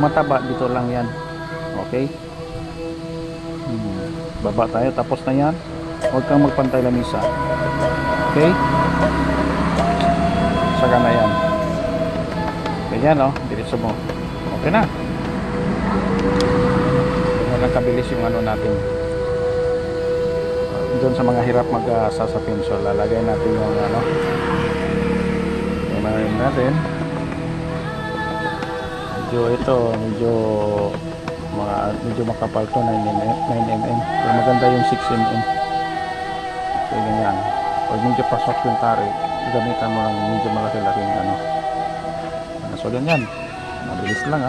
Mataba dito lang yan. Okay, baba tayo, tapos na yan. Huwag kang magpantay lamisa. Okay, saka na yan. Ganyan, diretso mo. Okay na. Ganyan lang kabilis yung ano natin. Doon sa mga hirap magsasapin, so lalagay natin yung yung mga natin. Medyo makapal to, 9mm, pero maganda yung 6mm. So ganyan, pag medyo pasok yung tari, gamitan mo lang medyo malaki-laking so ganyan, mabilis lang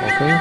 okay.